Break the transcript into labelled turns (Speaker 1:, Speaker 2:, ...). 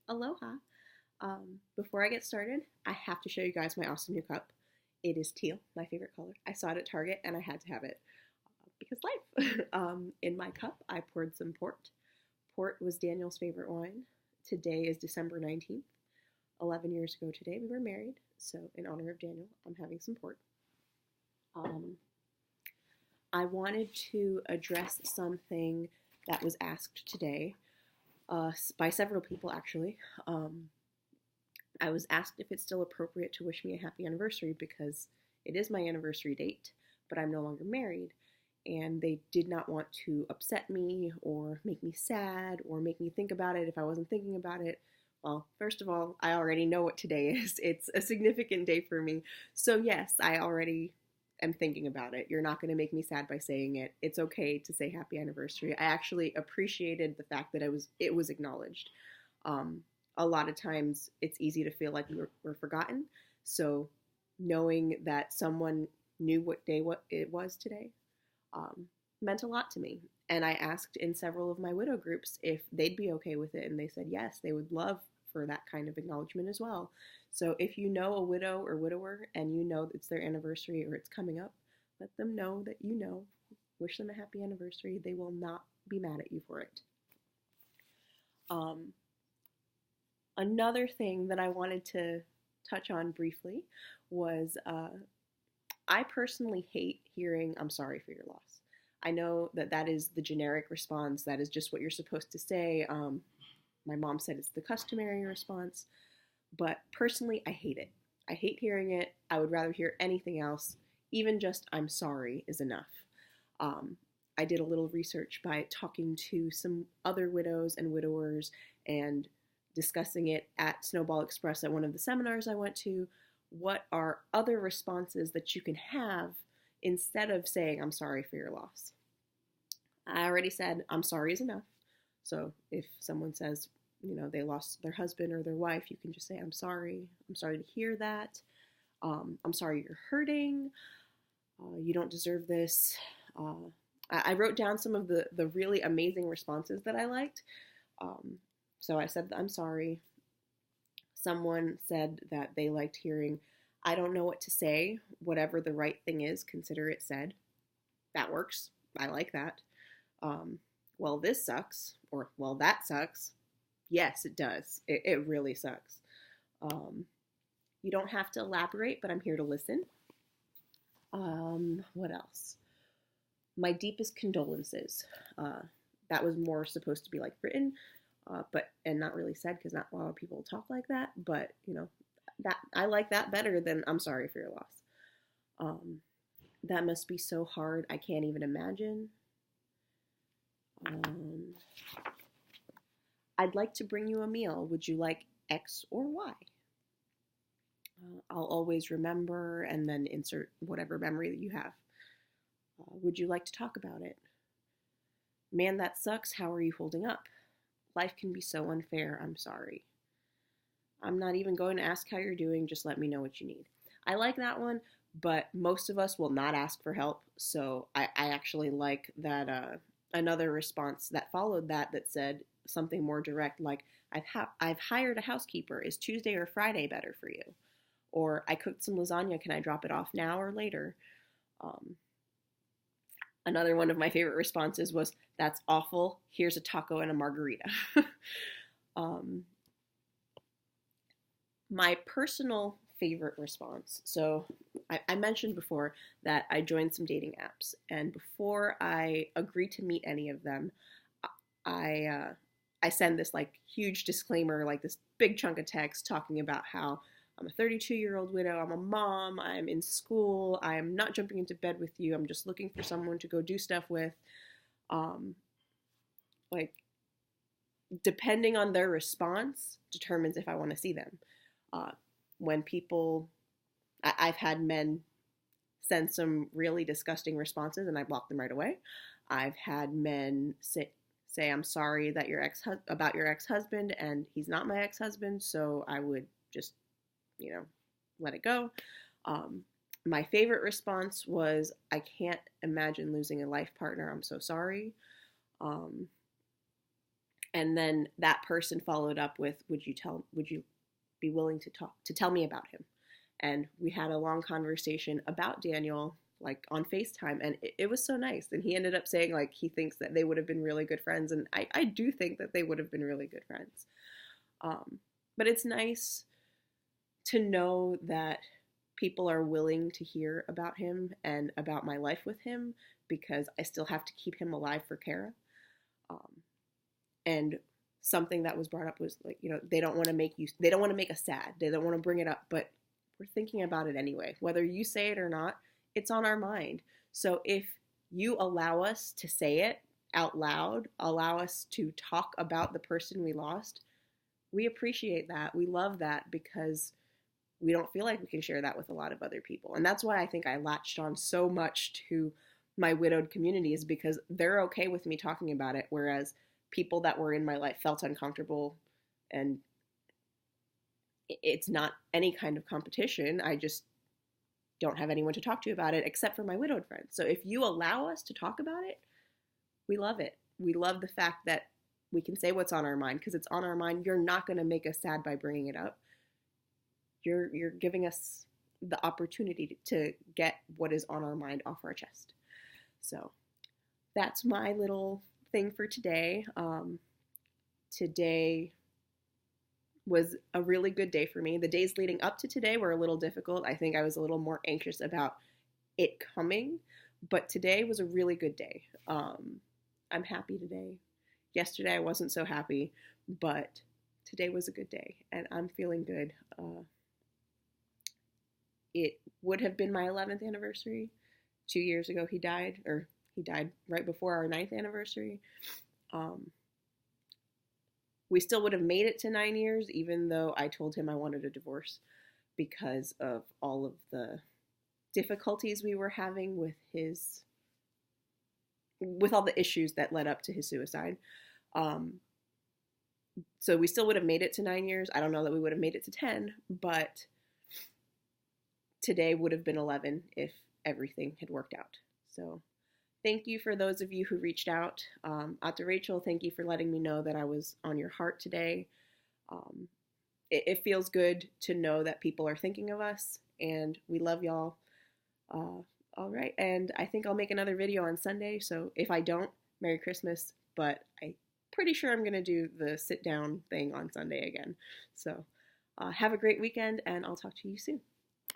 Speaker 1: Aloha. Before I get started, I have to show you guys my awesome new cup. It is teal, my favorite color. I saw it at Target and I had to have it because life. In my cup, I poured some port. Port was Daniel's favorite wine. Today is December 19th. 11 years ago today, we were married. So, in honor of Daniel, I'm having some port. I wanted to address something that was asked today by several people, actually. I was asked if it's still appropriate to wish me a happy anniversary because it is my anniversary date, but I'm no longer married. And they did not want to upset me or make me sad or make me think about it if I wasn't thinking about it. Well, first of all, I already know what today is. It's a significant day for me. So, yes, I already am thinking about it. You're not going to make me sad by saying it. It's okay to say happy anniversary. I actually appreciated the fact that it was acknowledged. A lot of times it's easy to feel like we're forgotten. So knowing that someone knew what day it was today meant a lot to me. And I asked in several of my widow groups if they'd be okay with it, and they said yes, they would love for that kind of acknowledgement as well. So if you know a widow or widower and you know it's their anniversary or it's coming up, let them know that you know. Wish them a happy anniversary. They will not be mad at you for it. Another thing that I wanted to touch on briefly was I personally hate hearing, I'm sorry for your loss. I know that that is the generic response. That is just what you're supposed to say. My mom said it's the customary response. But personally, I hate it. I hate hearing it. I would rather hear anything else. Even just I'm sorry is enough. I did a little research by talking to some other widows and widowers and discussing it at Snowball Express at one of the seminars I went to. What are other responses that you can have instead of saying, I'm sorry for your loss? I already said, I'm sorry is enough. So if someone says, they lost their husband or their wife, you can just say, I'm sorry. I'm sorry to hear that. I'm sorry you're hurting. You don't deserve this. I wrote down some of the really amazing responses that I liked. So I said, I'm sorry. Someone said that they liked hearing, I don't know what to say. Whatever the right thing is, consider it said. That works. I like that. Well, this sucks. Or, well, that sucks. Yes, it does. It really sucks. You don't have to elaborate, but I'm here to listen. What else? My deepest condolences. That was more supposed to be like written, and not really said because not a lot of people talk like that. But that I like that better than I'm sorry for your loss. That must be so hard. I can't even imagine. I'd like to bring you a meal. Would you like X or Y? I'll always remember, and then insert whatever memory that you have. Would you like to talk about it? Man, that sucks. How are you holding up? Life can be so unfair. I'm sorry. I'm not even going to ask how you're doing. Just let me know what you need. I like that one, but most of us will not ask for help. So I actually like that another response that followed that said something more direct, like, I've hired a housekeeper. Is Tuesday or Friday better for you? Or I cooked some lasagna. Can I drop it off now or later? Another one of my favorite responses was, that's awful. Here's a taco and a margarita. My personal favorite response. So I mentioned before that I joined some dating apps. And before I agreed to meet any of them, I send this like huge disclaimer, like this big chunk of text talking about how I'm a 32-year-old widow, I'm a mom, I'm in school, I'm not jumping into bed with you, I'm just looking for someone to go do stuff with. Like, depending on their response determines if I want to see them. When people, I've had men send some really disgusting responses and I block them right away. I've had men say I'm sorry that about your ex-husband, and he's not my ex-husband, so I would just let it go. My favorite response was, I can't imagine losing a life partner. I'm so sorry. And then that person followed up with, would you be willing to tell me about him? And we had a long conversation about Daniel, like on FaceTime, and it was so nice. And he ended up saying like he thinks that they would have been really good friends, and I do think that they would have been really good friends. But it's nice to know that people are willing to hear about him and about my life with him, because I still have to keep him alive for Kara. And something that was brought up was like, they don't want to make us sad. They don't want to bring it up, but we're thinking about it anyway. Whether you say it or not, it's on our mind. So if you allow us to say it out loud, allow us to talk about the person we lost, we appreciate that. We love that, because we don't feel like we can share that with a lot of other people. And that's why I think I latched on so much to my widowed community, is because they're okay with me talking about it, whereas people that were in my life felt uncomfortable. And it's not any kind of competition. I just don't have anyone to talk to about it except for my widowed friends. So if you allow us to talk about it, we love it. We love the fact that we can say what's on our mind, because it's on our mind. You're not going to make us sad by bringing it up. You're giving us the opportunity to get what is on our mind off our chest. So that's my little thing for today. Today was a really good day for me. The days leading up to today were a little difficult. I think I was a little more anxious about it coming, but today was a really good day. I'm happy today. Yesterday I wasn't so happy, but today was a good day, and I'm feeling good. It would have been my 11th anniversary. 2 years ago he died right before our 9th anniversary. We still would have made it to 9 years, even though I told him I wanted a divorce, because of all of the difficulties we were having with all the issues that led up to his suicide. So we still would have made it to 9 years. I don't know that we would have made it to 10, but today would have been 11 if everything had worked out. So thank you for those of you who reached out. Out to Rachel, thank you for letting me know that I was on your heart today. It feels good to know that people are thinking of us, and we love y'all. All right, and I think I'll make another video on Sunday, so if I don't, Merry Christmas, but I'm pretty sure I'm going to do the sit-down thing on Sunday again. So have a great weekend, and I'll talk to you soon.